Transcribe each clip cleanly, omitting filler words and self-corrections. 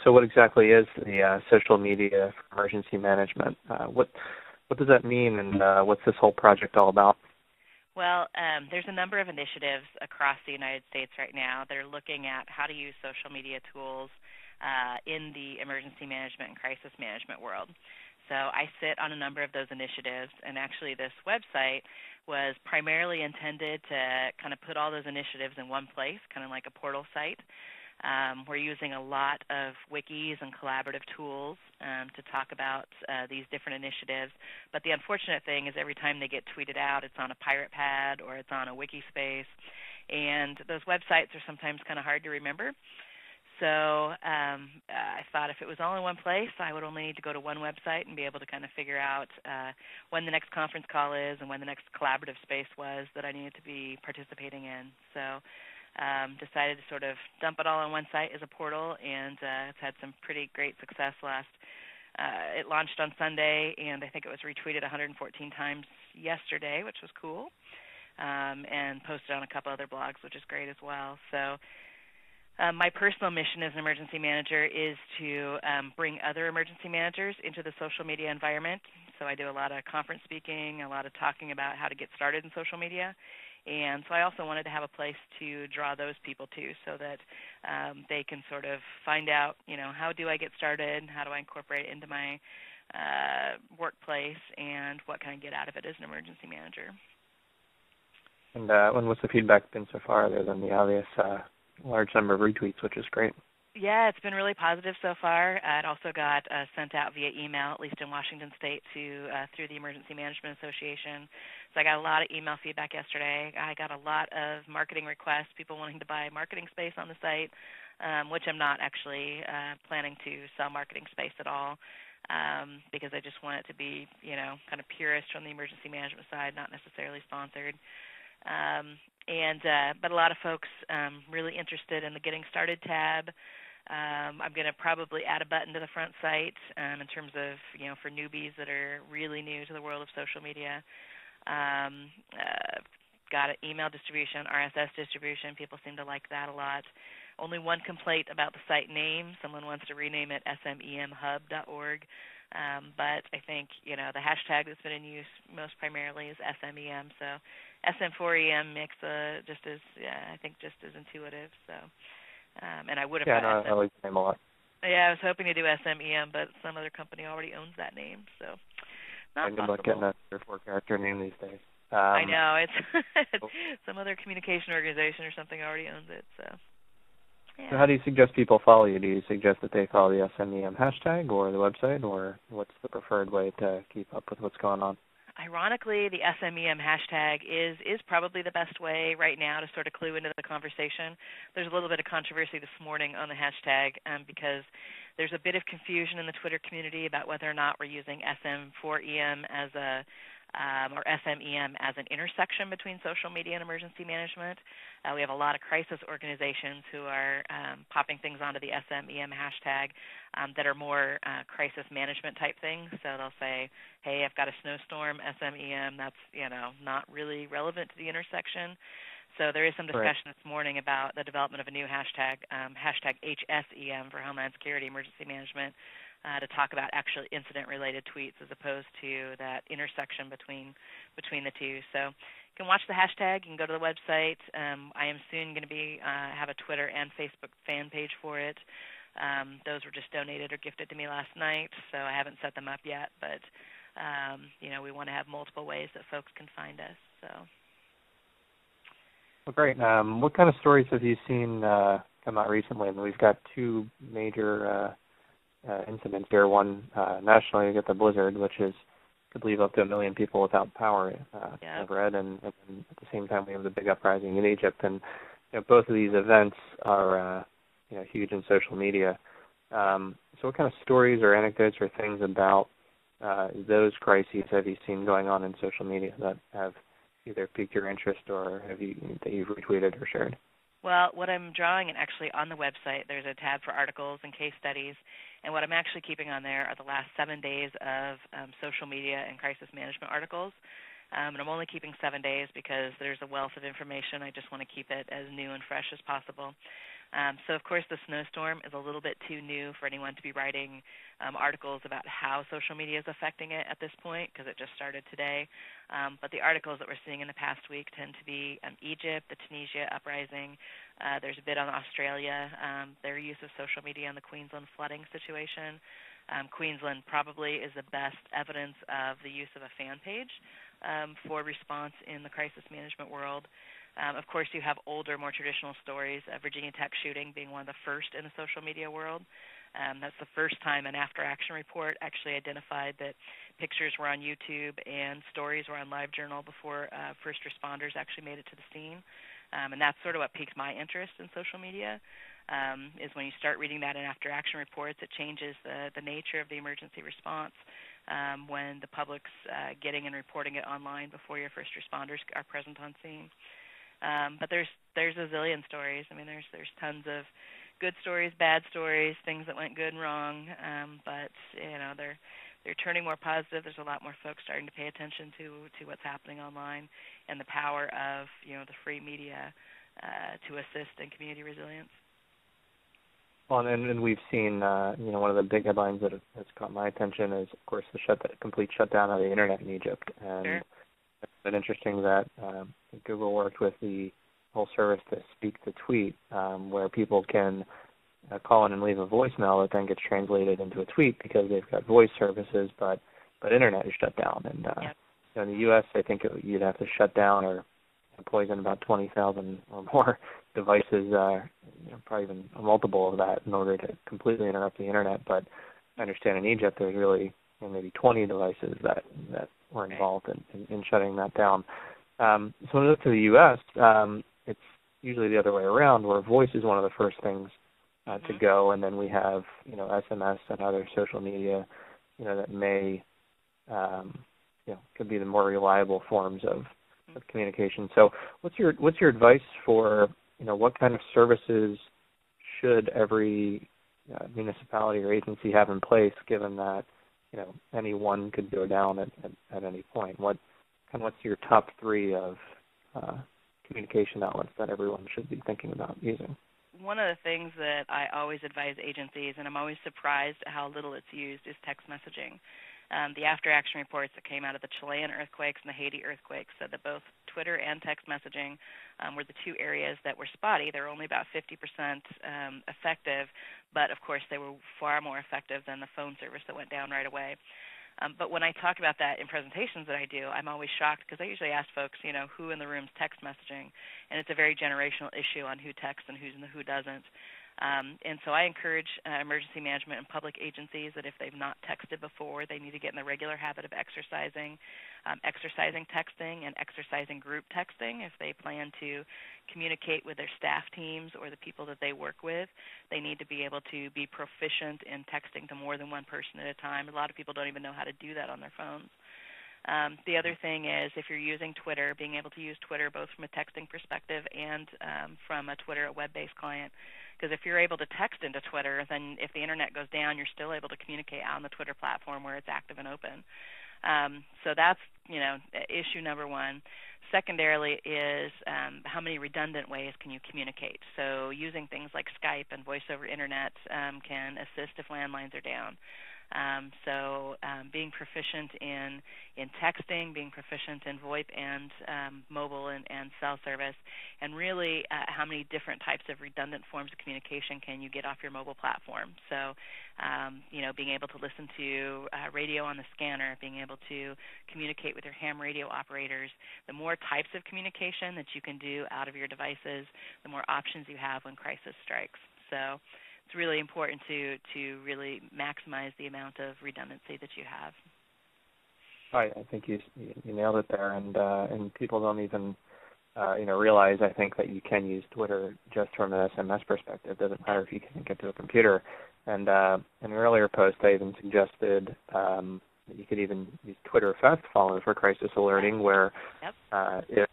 So what exactly is the social media for emergency management? What does that mean, and what's this whole project all about? Well, there's a number of initiatives across the United States right now that are looking at how to use social media tools in the emergency management and crisis management world. So I sit on a number of those initiatives, and actually this website was primarily intended to kind of put all those initiatives in one place, kind of like a portal site. We're using a lot of wikis and collaborative tools to talk about these different initiatives. But the unfortunate thing is every time they get tweeted out, it's on a pirate pad or it's on a wiki space. And those websites are sometimes kind of hard to remember. So I thought if it was all in one place, I would only need to go to one website and be able to kind of figure out when the next conference call is and when the next collaborative space was that I needed to be participating in. So decided to sort of dump it all on one site as a portal, and it's had some pretty great success it launched on Sunday, and I think it was retweeted 114 times yesterday, which was cool, and posted on a couple other blogs, which is great as well. So my personal mission as an emergency manager is to bring other emergency managers into the social media environment. So I do a lot of conference speaking, a lot of talking about how to get started in social media. And so I also wanted to have a place to draw those people to so that they can sort of find out, how do I get started, how do I incorporate it into my workplace, and what can I get out of it as an emergency manager. And what's the feedback been so far, other than the obvious large number of retweets, which is great? Yeah, it's been really positive so far. It also got sent out via email, at least in Washington State, through the Emergency Management Association. So I got a lot of email feedback yesterday. I got a lot of marketing requests, people wanting to buy marketing space on the site, which I'm not actually planning to sell marketing space at all, because I just want it to be, kind of purist from the emergency management side, not necessarily sponsored. But a lot of folks really interested in the Getting Started tab. I'm going to probably add a button to the front site in terms of, for newbies that are really new to the world of social media. Got an email distribution, RSS distribution. People seem to like that a lot. Only one complaint about the site name. Someone wants to rename it smemhub.org. But I think, the hashtag that's been in use most primarily is SMEM. So SM4EM makes just as intuitive. So, and I would have. Yeah, I like the name a lot. Yeah, I was hoping to do SMEM, but some other company already owns that name, so not possible. Good luck getting a 3 or 4 character name these days. I know it's some other communication organization or something already owns it. So. Yeah. So how do you suggest people follow you? Do you suggest that they follow the SMEM hashtag or the website, or what's the preferred way to keep up with what's going on? Ironically, the SMEM hashtag is probably the best way right now to sort of clue into the conversation. There's a little bit of controversy this morning on the hashtag because there's a bit of confusion in the Twitter community about whether or not we're using SM4EM as or SMEM as an intersection between social media and emergency management. We have a lot of crisis organizations who are popping things onto the SMEM hashtag that are more crisis management type things. So they'll say, hey, I've got a snowstorm, SMEM, that's not really relevant to the intersection. So there is some discussion this morning about the development of a new hashtag, hashtag HSEM for Homeland Security Emergency Management, to talk about actually incident-related tweets as opposed to that intersection between the two. So you can watch the hashtag. You can go to the website. I am soon going to have a Twitter and Facebook fan page for it. Those were just donated or gifted to me last night, so I haven't set them up yet. But we want to have multiple ways that folks can find us. So. Well, great. What kind of stories have you seen come out recently? And we've got 2 major incidents here. One nationally, you get the blizzard, which could leave up to 1 million people without power. I've read, and at the same time, we have the big uprising in Egypt, and both of these events are huge in social media. So, what kind of stories or anecdotes or things about those crises have you seen going on in social media that have either piqued your interest or that you've retweeted or shared? Well, what I'm drawing, and actually on the website, there's a tab for articles and case studies, and what I'm actually keeping on there are the last 7 days of social media and crisis management articles. And I'm only keeping 7 days because there's a wealth of information. I just want to keep it as new and fresh as possible. So, of course, the snowstorm is a little bit too new for anyone to be writing articles about how social media is affecting it at this point because it just started today. But the articles that we're seeing in the past week tend to be Egypt, the Tunisia uprising. There's a bit on Australia, their use of social media and the Queensland flooding situation. Queensland probably is the best evidence of the use of a fan page for response in the crisis management world. Of course, you have older, more traditional stories, Virginia Tech shooting being one of the first in the social media world. That's the first time an after-action report actually identified that pictures were on YouTube and stories were on LiveJournal before first responders actually made it to the scene. And that's sort of what piqued my interest in social media, is when you start reading that in after-action reports, it changes the nature of the emergency response when the public's getting and reporting it online before your first responders are present on scene. But there's a zillion stories. I mean, there's tons of good stories, bad stories, things that went good and wrong. But they're turning more positive. There's a lot more folks starting to pay attention to what's happening online and the power of the free media to assist in community resilience. Well, and we've seen one of the big headlines that has caught my attention is, of course, the complete shutdown of the internet in Egypt. And Sure. It's been interesting that Google worked with the whole service to speak to tweet, where people can call in and leave a voicemail that then gets translated into a tweet because they've got voice services, but internet is shut down. And Yep. In the U.S., I think you'd have to shut down or poison about 20,000 or more devices, probably even a multiple of that, in order to completely interrupt the internet. But I understand in Egypt there's really maybe 20 devices that were involved in shutting that down. So when we look to the U.S., it's usually the other way around, where voice is one of the first things to go, and then we have SMS and other social media that may could be the more reliable forms of communication. So what's your advice for what kind of services should every municipality or agency have in place, given that any one could go down at any point? What's your top three of communication outlets that everyone should be thinking about using? One of the things that I always advise agencies, and I'm always surprised at how little it's used, is text messaging. The after-action reports that came out of the Chilean earthquakes and the Haiti earthquakes said that both Twitter and text messaging were the two areas that were spotty. They were only about 50% effective, but of course they were far more effective than the phone service that went down right away. But when I talk about that in presentations that I do, I'm always shocked because I usually ask folks, who in the room's text messaging, and it's a very generational issue on who texts and who doesn't. And so I encourage emergency management and public agencies that if they've not texted before, they need to get in the regular habit of exercising texting and exercising group texting. If they plan to communicate with their staff teams or the people that they work with, they need to be able to be proficient in texting to more than one person at a time. A lot of people don't even know how to do that on their phones. The other thing is, if you're using Twitter, being able to use Twitter both from a texting perspective and from a web-based client. Because if you're able to text into Twitter, then if the internet goes down, you're still able to communicate on the Twitter platform where it's active and open. So that's, issue number one. Secondarily is how many redundant ways can you communicate? So using things like Skype and voice over internet can assist if landlines are down. So being proficient in texting, being proficient in VoIP and mobile and cell service, and really how many different types of redundant forms of communication can you get off your mobile platform. So, being able to listen to radio on the scanner, being able to communicate with your ham radio operators. The more types of communication that you can do out of your devices, the more options you have when crisis strikes. So it's really important to really maximize the amount of redundancy that you have. Right, I think you nailed it there, and people don't even realize, I think, that you can use Twitter just from an SMS perspective. It doesn't matter if you can't get to a computer. And in an earlier post, I even suggested that you could even use Twitter fast follow for crisis alerting, where if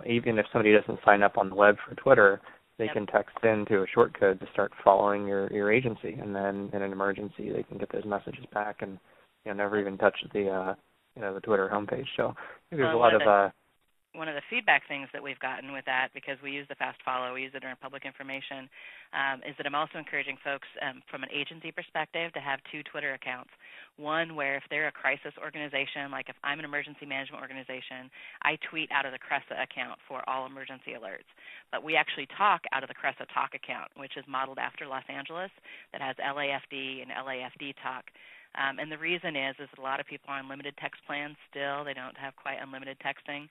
even if somebody doesn't sign up on the web for Twitter, they can text into a short code to start following your agency, and then in an emergency they can get those messages back and never even touch the Twitter homepage. So I think there's a lot of one of the feedback things that we've gotten with that, because we use the fast follow, we use it in our public information, is that I'm also encouraging folks from an agency perspective to have two Twitter accounts. One where if they're a crisis organization, like if I'm an emergency management organization, I tweet out of the CRESA account for all emergency alerts. But we actually talk out of the CRESA Talk account, which is modeled after Los Angeles, that has LAFD and LAFD Talk. And the reason is that a lot of people are on limited text plans still. They don't have quite unlimited texting.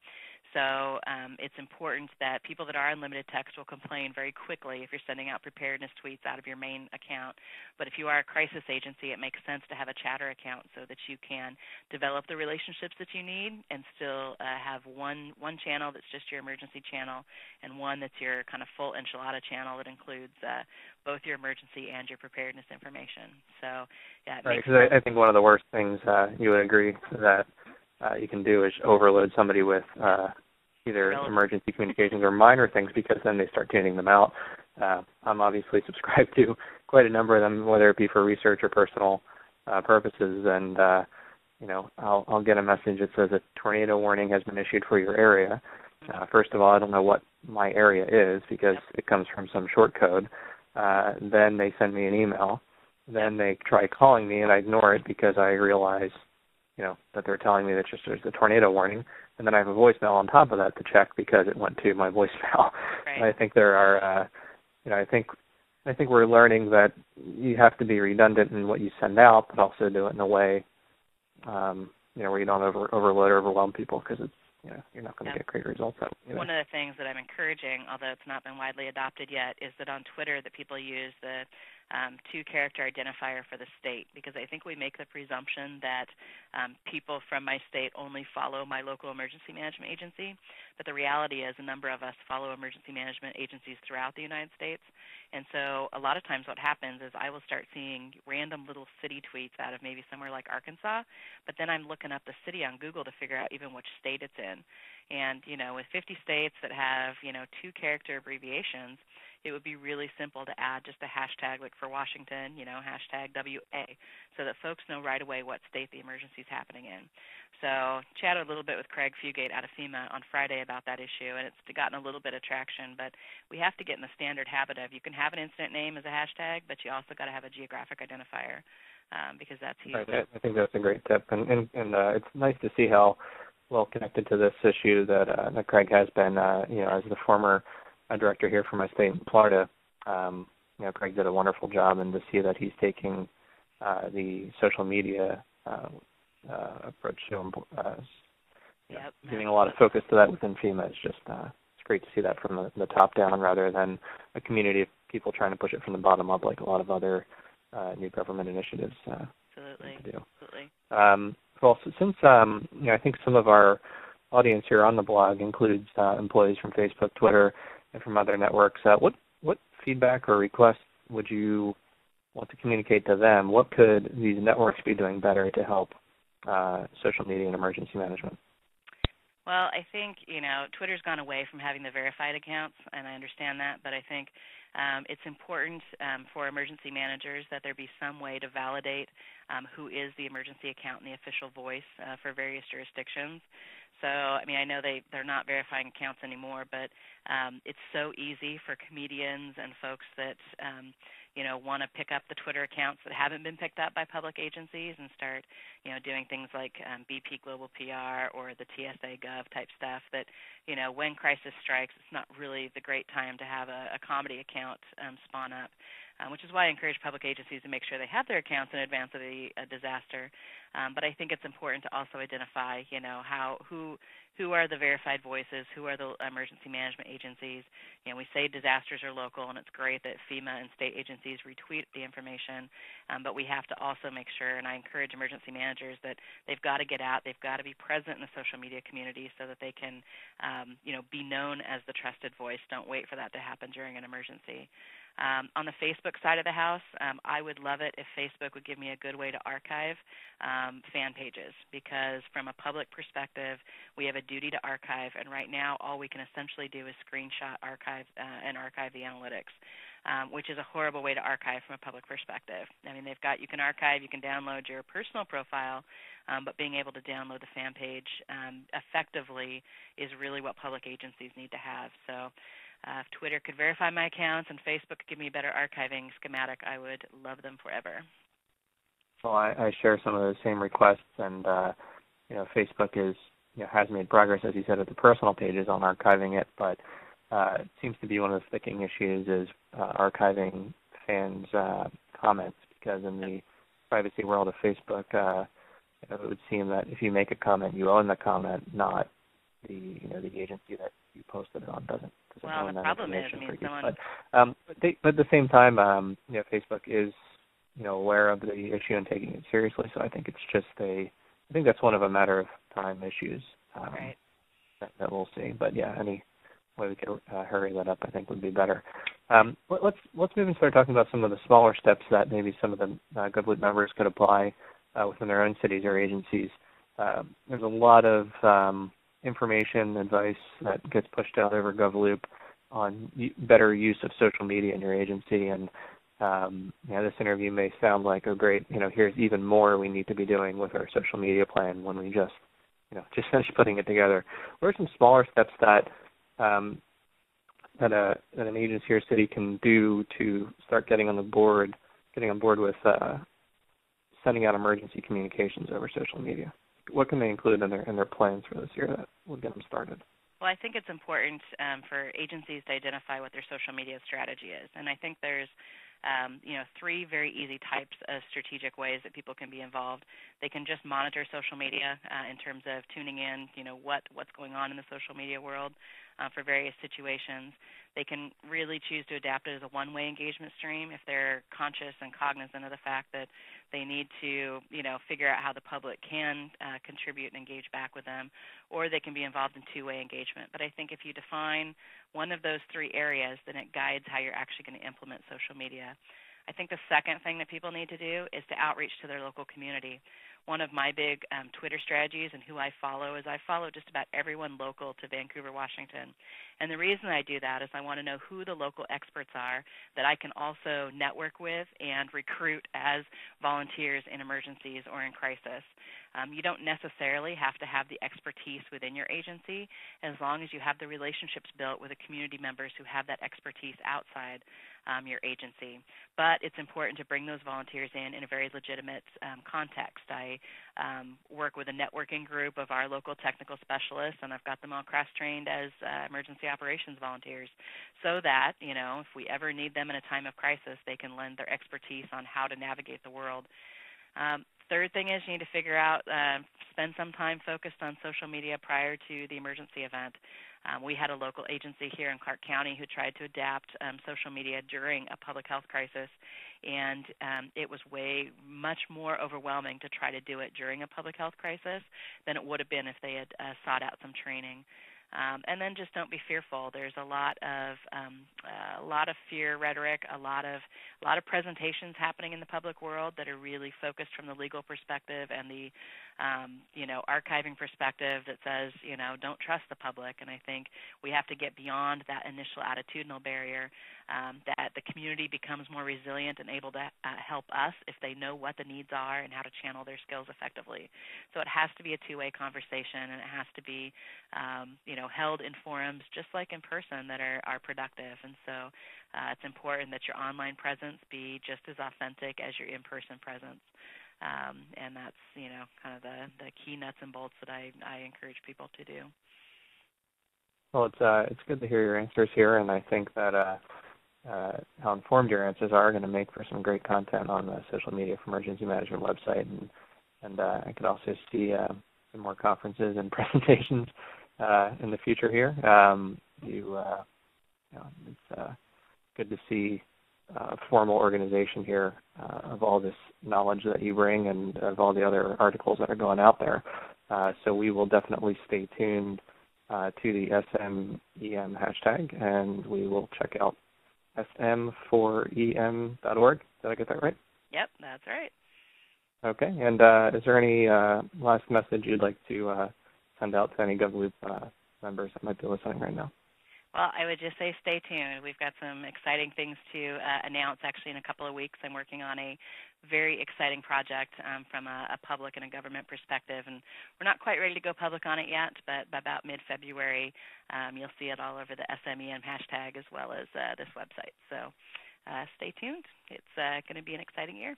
So it's important that people that are on limited text will complain very quickly if you're sending out preparedness tweets out of your main account. But if you are a crisis agency, it makes sense to have a chatter account so that you can develop the relationships that you need and still have one channel that's just your emergency channel and one that's your kind of full enchilada channel that includes both your emergency and your preparedness information. So, yeah, it right, makes because I think one of the worst things you would agree that you can do is overload somebody with either emergency communications or minor things, because then they start tuning them out. I'm obviously subscribed to quite a number of them, whether it be for research or personal purposes, and I'll get a message that says a tornado warning has been issued for your area. First of all, I don't know what my area is because it comes from some short code. Then they send me an email. Then they try calling me, and I ignore it because I realize, that they're telling me that there's a tornado warning. And then I have a voicemail on top of that to check because it went to my voicemail. Right. And I think there are, I think we're learning that you have to be redundant in what you send out, but also do it in a way, where you don't overload or overwhelm people, because it's, you're not going to get great results out. One of the things that I'm encouraging, although it's not been widely adopted yet, is that on Twitter that people use the two-character identifier for the state, because I think we make the presumption that people from my state only follow my local emergency management agency, but the reality is a number of us follow emergency management agencies throughout the United States. And so a lot of times what happens is I will start seeing random little city tweets out of maybe somewhere like Arkansas, but then I'm looking up the city on Google to figure out even which state it's in. And, with 50 states that have, two-character abbreviations, it would be really simple to add just a hashtag like for Washington, hashtag WA, so that folks know right away what state the emergency is happening in. So chatted a little bit with Craig Fugate out of FEMA on Friday about that issue, and it's gotten a little bit of traction, but we have to get in the standard habit of you can have an incident name as a hashtag, but you also got to have a geographic identifier because that's huge. Right. I think that's a great tip, and it's nice to see how well connected to this issue that Craig has been, as the former director here for my state in Florida. Craig did a wonderful job, and to see that he's taking the social media approach to giving a lot of focus to that within FEMA is just it's great to see that from the top down rather than a community of people trying to push it from the bottom up like a lot of other new government initiatives Absolutely. do. Absolutely. Well, since I think some of our audience here on the blog includes employees from Facebook, Twitter, and from other networks, what feedback or requests would you want to communicate to them? What could these networks be doing better to help social media and emergency management? Well, I think, Twitter's gone away from having the verified accounts, and I understand that, but I think it's important for emergency managers that there be some way to validate who is the emergency account and the official voice for various jurisdictions. So, I know they're not verifying accounts anymore, but it's so easy for comedians and folks that, want to pick up the Twitter accounts that haven't been picked up by public agencies and start, doing things like BP Global PR or the TSA Gov type stuff that, when crisis strikes, it's not really the great time to have a comedy account spawn up. Which is why I encourage public agencies to make sure they have their accounts in advance of a disaster. But I think it's important to also identify, who are the verified voices, who are the emergency management agencies. We say disasters are local, and it's great that FEMA and state agencies retweet the information. But we have to also make sure, and I encourage emergency managers, that they've got to get out, they've got to be present in the social media community so that they can, be known as the trusted voice. Don't wait for that to happen during an emergency. On the Facebook side of the house, I would love it if Facebook would give me a good way to archive fan pages, because from a public perspective, we have a duty to archive, and right now all we can essentially do is screenshot and archive the analytics. which is a horrible way to archive from a public perspective. I mean, you can archive, you can download your personal profile, but being able to download the fan page effectively is really what public agencies need to have. So if Twitter could verify my accounts and Facebook could give me a better archiving schematic, I would love them forever. Well, I share some of those same requests, and Facebook has made progress, as you said, at the personal pages on archiving it, but it seems to be one of the sticking issues is archiving fans' comments, because in the privacy world of Facebook, it would seem that if you make a comment, you own the comment, not the agency that you posted it on doesn't own that information for you. But at the same time, Facebook is aware of the issue and taking it seriously. So I think it's just I think that's one of a matter of time issues right. that we'll see. But yeah, any way we could hurry that up, I think would be better. Let's move and start talking about some of the smaller steps that maybe some of the GovLoop members could apply within their own cities or agencies. There's a lot of information, advice that gets pushed out over GovLoop on better use of social media in your agency, and this interview may sound like, oh great, here's even more we need to be doing with our social media plan when we just finish putting it together. What are some smaller steps that an agency or city can do to start getting on board with sending out emergency communications over social media? What can they include in their plans for this year that will get them started? Well, I think it's important for agencies to identify what their social media strategy is, and I think there's three very easy types of strategic ways that people can be involved. They can just monitor social media in terms of tuning in, what's going on in the social media world for various situations. They can really choose to adapt it as a one-way engagement stream if they're conscious and cognizant of the fact that they need to, figure out how the public can contribute and engage back with them, or they can be involved in two-way engagement. But I think if you define one of those three areas, then it guides how you're actually going to implement social media. I think the second thing that people need to do is to outreach to their local community. One of my big Twitter strategies and who I follow is I follow just about everyone local to Vancouver, Washington. And the reason I do that is I want to know who the local experts are that I can also network with and recruit as volunteers in emergencies or in crisis. You don't necessarily have to have the expertise within your agency as long as you have the relationships built with the community members who have that expertise outside your agency. But it's important to bring those volunteers in a very legitimate context. I work with a networking group of our local technical specialists, and I've got them all cross-trained as emergency operations volunteers so that, if we ever need them in a time of crisis, they can lend their expertise on how to navigate the world. Third thing is you need to figure out, spend some time focused on social media prior to the emergency event. We had a local agency here in Clark County who tried to adapt social media during a public health crisis, and it was much more overwhelming to try to do it during a public health crisis than it would have been if they had sought out some training. And then just don't be fearful. There's a lot of fear rhetoric, a lot of presentations happening in the public world that are really focused from the legal perspective and the archiving perspective that says don't trust the public. And I think we have to get beyond that initial attitudinal barrier, that the community becomes more resilient and able to help us if they know what the needs are and how to channel their skills effectively. So it has to be a two-way conversation, and it has to be held in forums just like in person that are productive. And so it's important that your online presence be just as authentic as your in-person presence. And that's, kind of the key nuts and bolts that I encourage people to do. Well, it's good to hear your answers here, and I think that how informed your answers are going to make for some great content on the Social Media for Emergency Management website, and I could also see some more conferences and presentations in the future here. It's good to see a formal organization here of all this knowledge that you bring and of all the other articles that are going out there. So we will definitely stay tuned to the SMEM hashtag, and we will check out sm4em.org. Did I get that right? Yep, that's right. Okay, and is there any last message you'd like to send out to any GovLoop members that might be listening right now? Well, I would just say stay tuned. We've got some exciting things to announce actually in a couple of weeks. I'm working on a very exciting project from a public and a government perspective, and we're not quite ready to go public on it yet, but by about mid-February, you'll see it all over the SMEM hashtag as well as this website. So stay tuned. It's going to be an exciting year.